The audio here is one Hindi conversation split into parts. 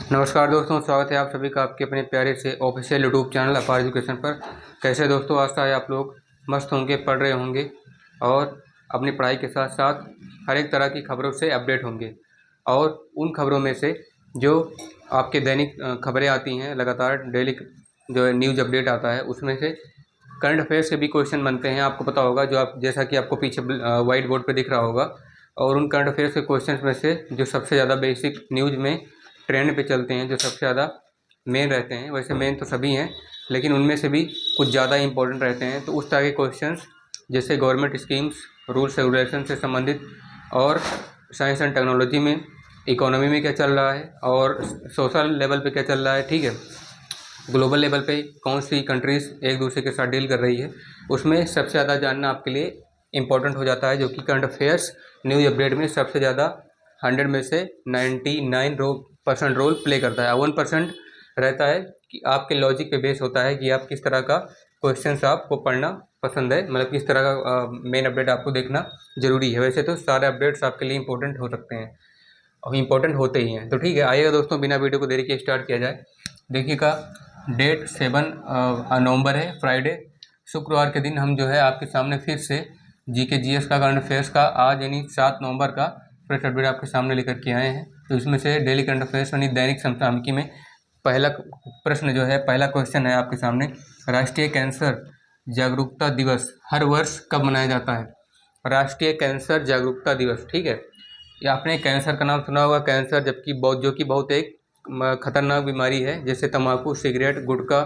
नमस्कार दोस्तों, स्वागत है आप सभी का आपके अपने प्यारे से ऑफिशियल यूट्यूब चैनल अपार एजुकेशन पर। कैसे दोस्तों, आशा है आप लोग मस्त होंगे, पढ़ रहे होंगे और अपनी पढ़ाई के साथ साथ हर एक तरह की खबरों से अपडेट होंगे। और उन खबरों में से जो आपके दैनिक खबरें आती हैं, लगातार डेली जो है न्यूज़ अपडेट आता है, उसमें से करंट अफेयर्स के भी क्वेश्चन बनते हैं। आपको पता होगा, जो आप जैसा कि आपको पीछे वाइट बोर्ड पर दिख रहा होगा। और उन करंट अफेयर्स के क्वेश्चन में से जो सबसे ज़्यादा बेसिक न्यूज़ में ट्रेंड पे चलते हैं, जो सबसे ज़्यादा मेन रहते हैं, वैसे मेन तो सभी हैं लेकिन उनमें से भी कुछ ज़्यादा इंपॉर्टेंट रहते हैं, तो उस तरह के क्वेश्चंस जैसे गवर्नमेंट स्कीम्स, रूल्स रेगुलेशन से संबंधित, और साइंस एंड टेक्नोलॉजी में, इकोनॉमी में क्या चल रहा है और सोशल लेवल पे क्या चल रहा है, ठीक है, ग्लोबल लेवल पे कौन सी कंट्रीज़ एक दूसरे के साथ डील कर रही है, उसमें सबसे ज़्यादा जानना आपके लिए इम्पोर्टेंट हो जाता है, जो कि करंट अफेयर्स न्यूज़ अपडेट में सबसे ज़्यादा 100 में से 99% रोल प्ले करता है। 1% रहता है कि आपके लॉजिक पे बेस होता है कि आप किस तरह का क्वेश्चंस आपको पढ़ना पसंद है, मतलब किस तरह का मेन अपडेट आपको देखना ज़रूरी है। वैसे तो सारे अपडेट्स आपके लिए इंपॉर्टेंट हो सकते हैं और इम्पोर्टेंट होते ही हैं। तो ठीक है, आइएगा दोस्तों, बिना वीडियो को देरी के स्टार्ट किया जाए। देखिएगा, डेट 7 नवंबर है, फ्राइडे, शुक्रवार के दिन हम जो है आपके सामने फिर से जीके जीएस का, करंट अफेयर्स का, आज यानी 7 नवंबर का फ्रेश अपडेट आपके सामने लेकर के आए हैं। तो इसमें से डेली करंट अफेयर्स यानी दैनिक समसामयिकी में पहला प्रश्न जो है, पहला क्वेश्चन है आपके सामने, राष्ट्रीय कैंसर जागरूकता दिवस हर वर्ष कब मनाया जाता है? राष्ट्रीय कैंसर जागरूकता दिवस, ठीक है। ये आपने कैंसर का नाम सुना होगा, कैंसर जबकि बहुत, जो कि बहुत एक खतरनाक बीमारी है, जैसे तंबाकू, सिगरेट, गुटखा,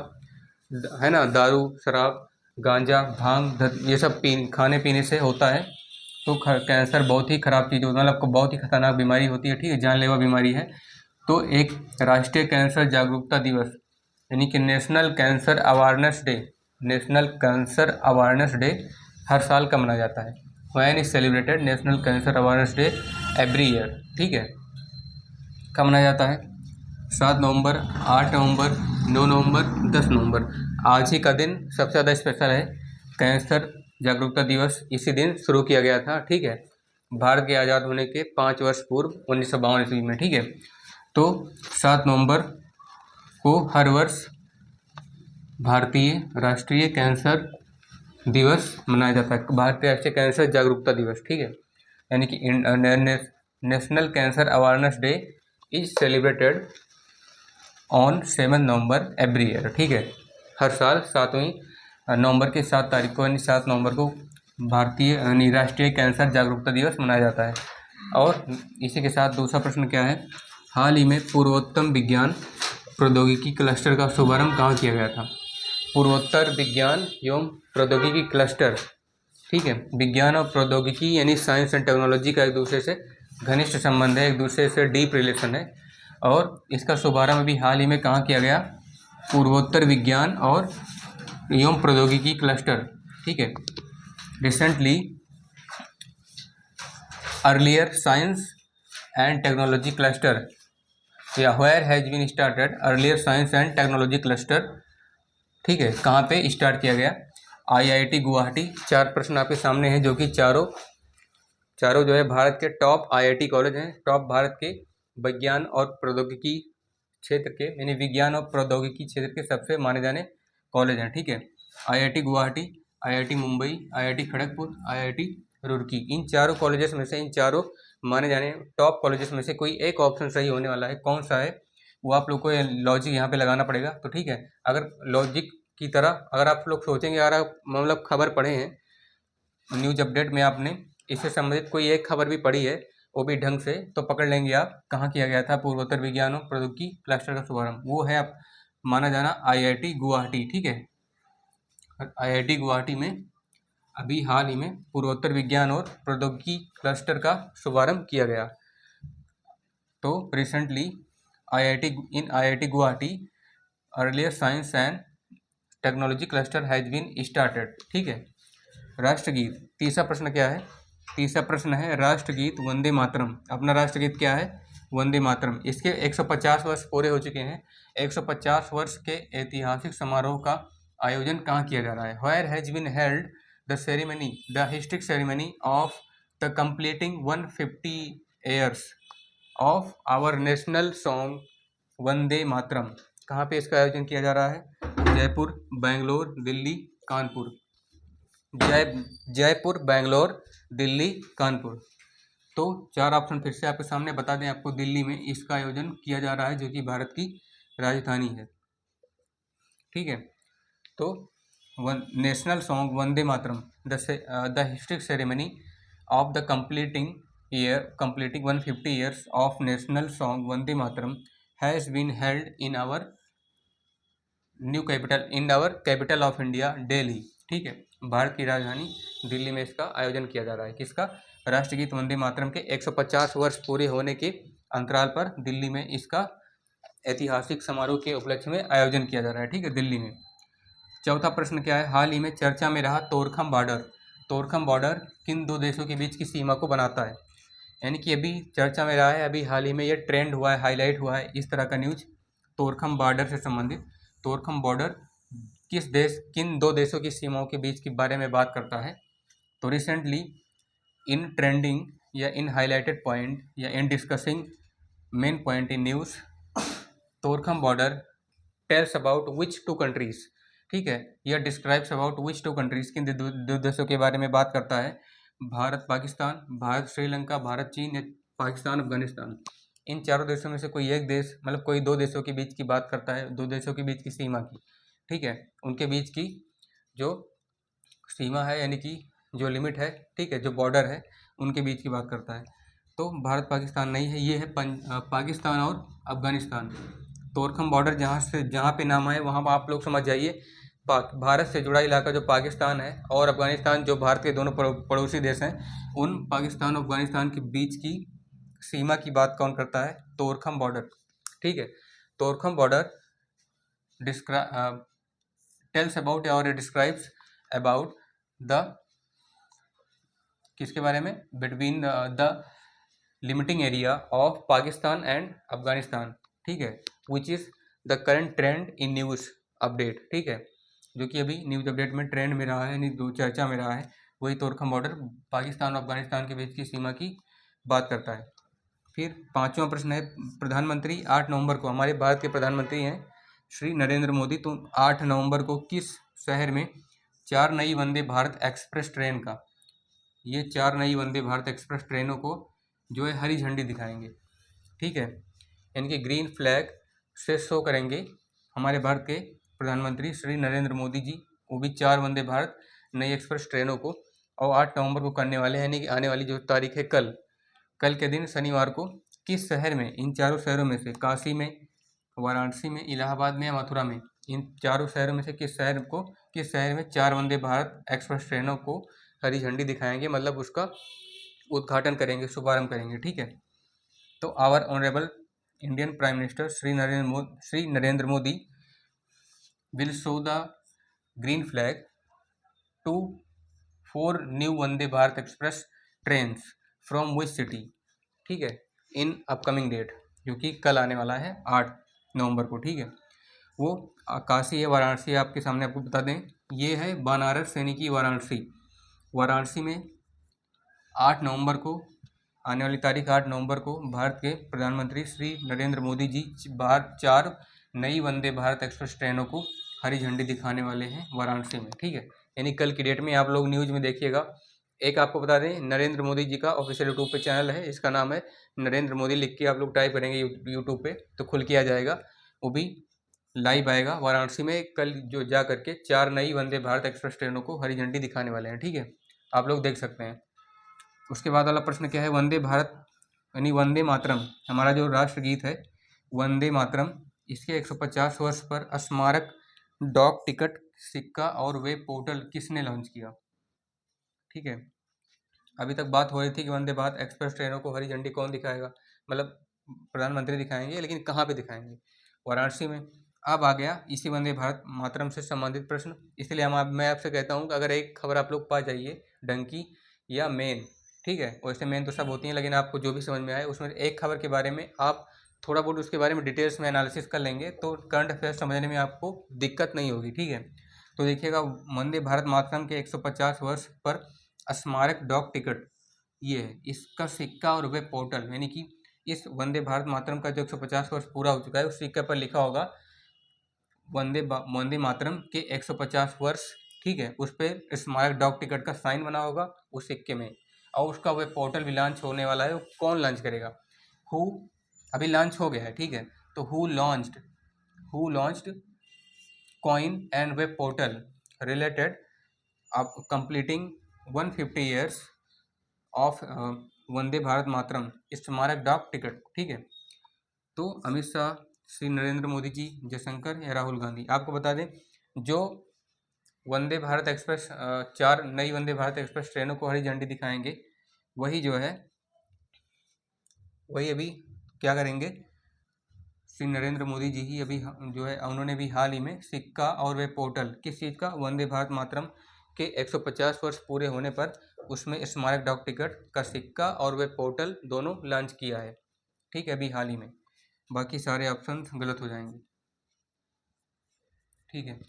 है ना, दारू, शराब, गांजा, भांग, ये सब खाने पीने से होता है। तो कैंसर बहुत ही ख़राब चीज़ होती है, मतलब बहुत ही खतरनाक बीमारी होती है, ठीक है, जानलेवा बीमारी है। तो एक राष्ट्रीय कैंसर जागरूकता दिवस यानी कि national cancer awareness day, national cancer awareness day हर साल का मनाया जाता है। When is celebrated national cancer awareness day every year, ठीक है। कब मनाया जाता है? 7 नवंबर, 8 नवंबर, 9 नवंबर, 10 नवंबर। आज ही का दिन सबसे ज़्यादा स्पेशल है। कैंसर जागरूकता दिवस इसी दिन शुरू किया गया था, ठीक है, भारत के आज़ाद होने के 5 वर्ष पूर्व 1952 ईस्वी में, ठीक है। तो 7 नवंबर को हर वर्ष भारतीय राष्ट्रीय कैंसर दिवस मनाया जाता है, भारतीय राष्ट्रीय कैंसर जागरूकता दिवस, ठीक है, यानी कि national cancer awareness day is celebrated on 7 November every year, ठीक है। हर साल 7वीं नवंबर के 7 तारीख को यानी 7 नवंबर को भारतीय यानी राष्ट्रीय कैंसर जागरूकता दिवस मनाया जाता है। और इसी के साथ दूसरा प्रश्न क्या है, हाल ही में पूर्वोत्तर विज्ञान प्रौद्योगिकी क्लस्टर का शुभारंभ कहाँ किया गया था? पूर्वोत्तर विज्ञान एवं प्रौद्योगिकी क्लस्टर, ठीक है, विज्ञान और प्रौद्योगिकी यानी साइंस एंड टेक्नोलॉजी का एक दूसरे से घनिष्ठ संबंध है, एक दूसरे से डीप रिलेशन है। और इसका शुभारंभ अभी हाल ही में कहाँ किया गया? पूर्वोत्तर विज्ञान और एवं प्रौद्योगिकी क्लस्टर, ठीक है, recently earlier science and technology cluster, या where has been started earlier science and technology cluster, ठीक है, कहाँ पे स्टार्ट किया गया? आईआईटी गुवाहाटी। 4 प्रश्न आपके सामने हैं, जो कि चारों जो है भारत के टॉप आईआईटी कॉलेज हैं, टॉप भारत के विज्ञान और प्रौद्योगिकी क्षेत्र के, यानी विज्ञान और प्रौद्योगिकी क्षेत्र के सबसे माने जाने कॉलेज हैं, ठीक है। IIT Guwahati, IIT Mumbai, IIT Kharagpur, IIT Roorkee, इन चारों कॉलेजेस में से, इन चारों माने जाने टॉप कॉलेजेस में से कोई एक ऑप्शन सही होने वाला है। कौन सा है वो आप लोग को लॉजिक यहाँ पे लगाना पड़ेगा, तो ठीक है। अगर लॉजिक की तरह अगर आप लोग सोचेंगे, अगर आप मतलब खबर पढ़े हैं न्यूज अपडेट में, आपने इससे संबंधित कोई एक खबर भी पढ़ी है वो भी ढंग से, तो पकड़ लेंगे आप कहाँ किया गया था पूर्वोत्तर विज्ञान और प्रौद्योगिकी क्लस्टर का शुभारंभ। वो है आप माना जाना आईआईटी गुवाहाटी, ठीक है। आईआईटी गुवाहाटी में अभी हाल ही में पूर्वोत्तर विज्ञान और प्रौद्योगिकी क्लस्टर का शुभारंभ किया गया। तो recently IIT Guwahati earlier science and technology cluster has been started, ठीक है। राष्ट्रगीत, तीसरा प्रश्न क्या है? तीसरा प्रश्न है राष्ट्रगीत वंदे मातरम। अपना राष्ट्रगीत क्या है? वंदे मातरम। इसके 150 वर्ष पूरे हो चुके हैं। 150 वर्ष के ऐतिहासिक समारोह का आयोजन कहाँ किया जा रहा है? Where has been held the ceremony, the historic ceremony of the completing 150 years of our national song Vande Mataram कहाँ पे इसका आयोजन किया जा रहा है? जयपुर, बेंगलोर, दिल्ली, कानपुर। जयपुर, बेंगलोर, दिल्ली, कानपुर। तो 4 ऑप्शन फिर से आपके सामने बता दें आपको, दिल्ली में इसका आयोजन किया जा रहा है जो कि भारत की राजधानी है। ठीक है, तो national song Vande Mataram, the historic ceremony of the completing 150 years of national song Vande Mataram has been held in our capital of India, Delhi। ठीक है, भारत की राजधानी दिल्ली में इसका आयोजन किया जा रहा है। किसका? राष्ट्रगीत वंदे मातरम के 150 वर्ष पूरे होने के अंतराल पर दिल्ली में इसका ऐतिहासिक समारोह के उपलक्ष्य में आयोजन किया जा रहा है। ठीक है, दिल्ली में। चौथा प्रश्न क्या है? हाल ही में चर्चा में रहा तोरखम बॉर्डर। तोरखम बॉर्डर किन 2 देशों के बीच की सीमा को बनाता है? यानी कि अभी चर्चा में रहा है, अभी हाल ही में ये ट्रेंड हुआ है, हाईलाइट हुआ है इस तरह का न्यूज तोरखम बॉर्डर से संबंधित। तोरखम बॉर्डर किन 2 देशों की सीमाओं के बीच के बारे में बात करता है? तो रिसेंटली इन ट्रेंडिंग या इन हाईलाइटेड पॉइंट या इन discussing main point in news, Torkham border tells about which 2 countries. ठीक है, यह डिस्क्राइब्स अबाउट विच 2 कंट्रीज, किन 2 देशों के बारे में बात करता है? भारत पाकिस्तान, भारत श्रीलंका, भारत चीन या पाकिस्तान अफगानिस्तान। इन चारों देशों में से कोई एक देश, मतलब कोई 2 देशों के बीच की बात करता है, 2 देशों के बीच की सीमा की। ठीक है, उनके बीच की जो सीमा है, यानी कि जो लिमिट है, ठीक है, जो बॉर्डर है, उनके बीच की बात करता है। तो भारत पाकिस्तान नहीं है, ये है पाकिस्तान और अफगानिस्तान। तोरखम बॉर्डर जहाँ पे नाम आए वहाँ पर आप लोग समझ जाइए, भारत से जुड़ा इलाका जो पाकिस्तान है और अफगानिस्तान जो भारत के दोनों पड़ोसी देश हैं, उन पाकिस्तान और अफगानिस्तान के बीच की सीमा की बात कौन करता है? तोरखम बॉर्डर। ठीक है, तोरखम बॉर्डर टेल्स अबाउट और डिस्क्राइब्स अबाउट द किसके बारे में? Between the limiting area of Pakistan and Afghanistan. ठीक है, which is the current trend in news update. ठीक है, जो कि अभी न्यूज़ अपडेट में ट्रेंड में रहा है, नहीं चर्चा में रहा है, वही तोरखम बॉर्डर पाकिस्तान और अफगानिस्तान के बीच की सीमा की बात करता है। फिर 5वां प्रश्न है, प्रधानमंत्री 8 नवंबर को, हमारे भारत के प्रधानमंत्री हैं श्री नरेंद्र मोदी, तो 8 नवंबर को किस शहर में 4 नई वंदे भारत एक्सप्रेस ट्रेन का, ये 4 नई वंदे भारत एक्सप्रेस ट्रेनों को जो है हरी झंडी दिखाएंगे। ठीक है, इनके ग्रीन फ्लैग से शो करेंगे हमारे भारत के प्रधानमंत्री श्री नरेंद्र मोदी जी, वो भी 4 वंदे भारत नई एक्सप्रेस ट्रेनों को, और 8 नवंबर को करने वाले हैं, यानी कि आने वाली जो तारीख है कल के दिन शनिवार को, किस शहर में, इन चारों शहरों में से, काशी में, वाराणसी में, इलाहाबाद में या मथुरा में, इन चारों शहरों में से किस शहर में 4 वंदे भारत एक्सप्रेस ट्रेनों को हरी झंडी दिखाएंगे, मतलब उसका उद्घाटन करेंगे, शुभारंभ करेंगे। ठीक है, तो our honourable Indian prime minister Shri Narendra Modi will show the green flag to 4 new Vande Bharat express trains from which city. ठीक है, इन अपकमिंग डेट, जो कि कल आने वाला है 8 नवंबर को। ठीक है, वो काशी है, वाराणसी है, आपके सामने आपको बता दें, ये है बनारस यानी कि वाराणसी में 8 नवंबर को, आने वाली तारीख 8 नवंबर को भारत के प्रधानमंत्री श्री नरेंद्र मोदी जी 4 नई वंदे भारत एक्सप्रेस ट्रेनों को हरी झंडी दिखाने वाले हैं वाराणसी में। ठीक है, यानी कल की डेट में आप लोग न्यूज़ में देखिएगा। एक आपको बता दें, नरेंद्र मोदी जी का ऑफिशियल यूट्यूब पे चैनल है, इसका नाम है नरेंद्र मोदी, लिख के आप लोग टाइप करेंगे यूट्यूब पे तो खुल के आ जाएगा, वो भी लाइव आएगा। वाराणसी में कल जो जा करके 4 नई वंदे भारत एक्सप्रेस ट्रेनों को हरी झंडी दिखाने वाले हैं। ठीक है, आप लोग देख सकते हैं। उसके बाद वाला प्रश्न क्या है? वंदे भारत यानी वंदे मातरम, हमारा जो राष्ट्रगीत है वंदे मातरम, इसके 150 वर्ष पर स्मारक डाक टिकट, सिक्का और वेब पोर्टल किसने लॉन्च किया? ठीक है, अभी तक बात हो रही थी कि वंदे भारत एक्सप्रेस ट्रेनों को हरी झंडी कौन दिखाएगा, मतलब प्रधानमंत्री दिखाएंगे, लेकिन कहाँ पे दिखाएंगे? वाराणसी में। अब आ गया इसी वंदे भारत मातरम से संबंधित प्रश्न, इसलिए मैं आपसे कहता हूँ कि अगर एक खबर आप लोग पा जाइए, डंकी या मेन, ठीक है, वैसे मेन तो सब होती हैं, लेकिन आपको जो भी समझ में आए उसमें एक खबर के बारे में आप थोड़ा बहुत उसके बारे में डिटेल्स में एनालिसिस कर लेंगे तो करंट अफेयर्स समझने में आपको दिक्कत नहीं होगी। ठीक है, तो देखिएगा, वंदे भारत मातरम के 150 वर्ष पर स्मारक डाक टिकट, ये है इसका सिक्का और वेब पोर्टल, यानी कि इस वंदे भारत मातरम का जो 150 वर्ष पूरा हो चुका है उस सिक्के पर लिखा होगा वंदे मातरम के 150 वर्ष, ठीक है। उस पर स्मारक डाक टिकट का साइन बना होगा उस सिक्के में, और उसका वह पोर्टल भी लॉन्च होने वाला है। वो कौन लॉन्च करेगा? हु, अभी लॉन्च हो गया है, ठीक है। तो who launched coin and web portal related completing 150 years of Vande Bharat Mataram स्मारक डाक टिकट, ठीक है। तो अमित शाह, श्री नरेंद्र मोदी जी, जयशंकर या राहुल गांधी? आपको बता दें, जो वंदे भारत एक्सप्रेस 4 नई वंदे भारत एक्सप्रेस ट्रेनों को हरी झंडी दिखाएंगे, वही जो है वही अभी क्या करेंगे, श्री नरेंद्र मोदी जी ही अभी जो है उन्होंने भी हाल ही में सिक्का और वे पोर्टल, किस चीज़ का? वंदे भारत मातरम के 150 वर्ष पूरे होने पर उसमें स्मारक डाक टिकट का सिक्का और वे पोर्टल दोनों लॉन्च किया है, ठीक है, अभी हाल ही में। बाकी सारे ऑप्शन गलत हो जाएंगे, ठीक है।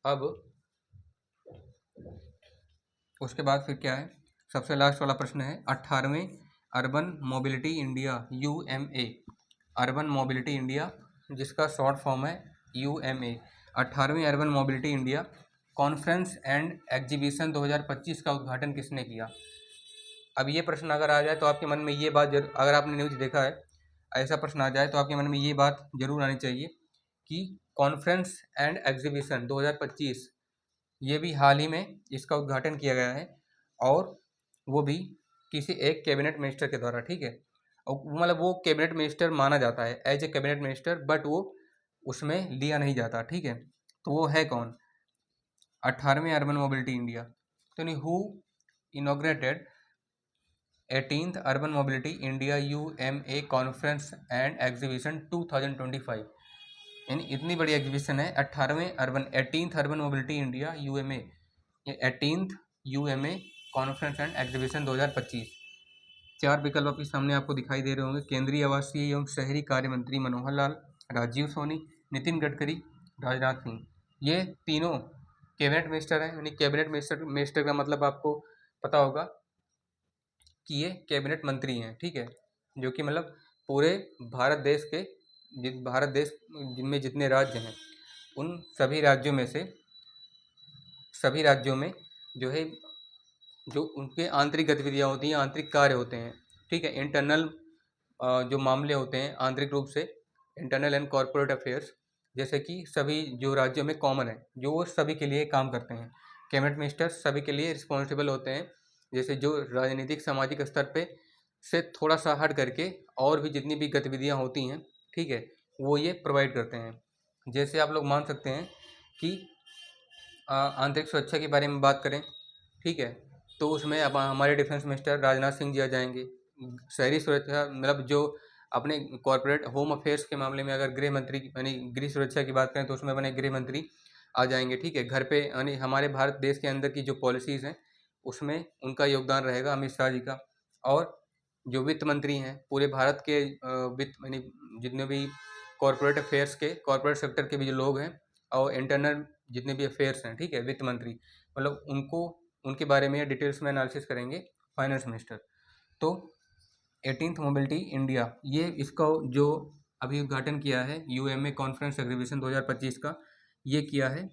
अब उसके बाद फिर क्या है, सबसे लास्ट वाला प्रश्न है 18वें urban mobility India UMA, urban mobility India जिसका शॉर्ट फॉर्म है UMA, 18वें urban mobility India conference and exhibition 2025 का उद्घाटन किसने किया? अब ये प्रश्न अगर आ जाए तो आपके मन में ये बात अगर आपने न्यूज़ देखा है, ऐसा प्रश्न आ जाए तो आपके मन में ये बात जरूर आनी चाहिए कि कॉन्फ्रेंस एंड एग्जीबिशन 2025 ये भी हाल ही में इसका उद्घाटन किया गया है, और वो भी किसी एक कैबिनेट मिनिस्टर के द्वारा, ठीक है। और मतलब वो कैबिनेट मिनिस्टर माना जाता है as a cabinet minister, but वो उसमें लिया नहीं जाता, ठीक है। तो वो है कौन? 18वें अर्बन मोबिलिटी इंडिया, तो नहीं, who inaugurated 18th urban mobility India UMA conference and exhibition 2025, यानी इतनी बड़ी एग्जीबिशन है 18th urban mobility India UMA, ये 18th UMA conference and exhibition 2025। चार विकल्प आपके सामने आपको दिखाई दे रहे होंगे, केंद्रीय आवासीय एवं शहरी कार्य मंत्री मनोहर लाल, राजीव सोनी, नितिन गडकरी, राजनाथ सिंह। ये तीनों कैबिनेट मिनिस्टर हैं, यानी कैबिनेट मिनिस्टर का मतलब आपको पता होगा कि ये कैबिनेट मंत्री हैं, ठीक है, जो कि मतलब पूरे भारत देश के भारत देश जिनमें जितने राज्य हैं उन सभी राज्यों में जो है जो उनके आंतरिक गतिविधियाँ होती हैं, आंतरिक कार्य होते हैं, ठीक है, इंटरनल जो मामले होते हैं आंतरिक रूप से, इंटरनल एंड कॉरपोरेट अफेयर्स, जैसे कि सभी जो राज्यों में कॉमन है, जो वो सभी के लिए काम करते हैं। कैबिनेट मिनिस्टर सभी के लिए रिस्पॉन्सिबल होते हैं, जैसे जो राजनीतिक सामाजिक स्तर पे से थोड़ा सा हट करके और भी जितनी भी गतिविधियाँ होती हैं, ठीक है, वो ये प्रोवाइड करते हैं। जैसे आप लोग मान सकते हैं कि आंतरिक सुरक्षा के बारे में बात करें, ठीक है, तो उसमें अब हमारे डिफेंस मिनिस्टर राजनाथ सिंह जी आ जाएंगे। शहरी सुरक्षा मतलब जो अपने कॉरपोरेट होम अफेयर्स के मामले में अगर गृह मंत्री यानी गृह सुरक्षा की बात करें तो उसमें अपने गृह मंत्री आ जाएंगे, ठीक है। घर पे यानी हमारे भारत देश के अंदर की जो पॉलिसीज़ हैं उसमें उनका योगदान रहेगा अमित शाह जी का। और जो वित्त मंत्री हैं पूरे भारत के वित्त यानी जितने भी कॉरपोरेट अफेयर्स के कॉरपोरेट सेक्टर के भी जो लोग हैं और इंटरनल जितने भी अफेयर्स हैं, ठीक है, वित्त मंत्री, मतलब उनको उनके बारे में डिटेल्स में एनालिसिस करेंगे फाइनेंस मिनिस्टर। तो 18th मोबिलिटी इंडिया ये इसका जो अभी उद्घाटन किया है UMA कॉन्फ्रेंस एग्जीबिशन 2025 का, ये किया है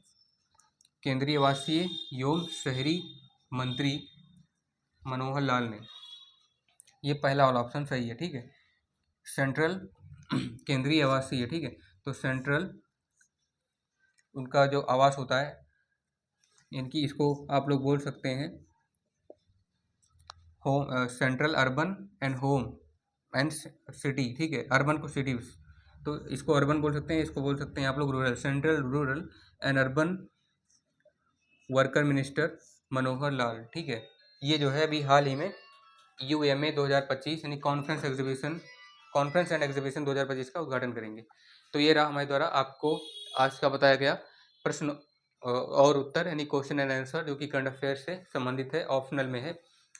केंद्रीय आवासीय एवं शहरी मंत्री मनोहर लाल ने। ये पहला वाला ऑप्शन सही है, ठीक है। सेंट्रल केंद्रीय आवासीय, ठीक है, तो सेंट्रल उनका जो आवास होता है, इनकी इसको आप लोग बोल सकते हैं home, central urban and home and city, ठीक है, अर्बन को सिटी, तो इसको अर्बन बोल सकते हैं, इसको बोल सकते हैं आप लोग rural, central rural and urban worker minister Manohar Lal, ठीक है। ये जो है अभी हाल ही में UMA 2025 यानी कॉन्फ्रेंस एंड एग्जीबिशन 2025 का उद्घाटन करेंगे। तो ये रहा हमारे द्वारा आपको आज का बताया गया प्रश्न और उत्तर यानी क्वेश्चन एंड आंसर, जो कि करंट अफेयर से संबंधित है, ऑप्शनल में है।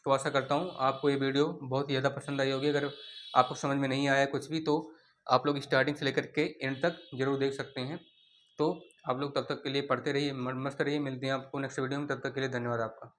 तो आशा करता हूँ आपको ये वीडियो बहुत ही ज़्यादा पसंद आई होगी। अगर आपको समझ में नहीं आया कुछ भी तो आप लोग स्टार्टिंग से लेकर के एंड तक जरूर देख सकते हैं। तो आप लोग तब तक के लिए पढ़ते रहिए, मस्त रहिए, मिलते हैं आपको नेक्स्ट वीडियो में, तब तक के लिए धन्यवाद आपका।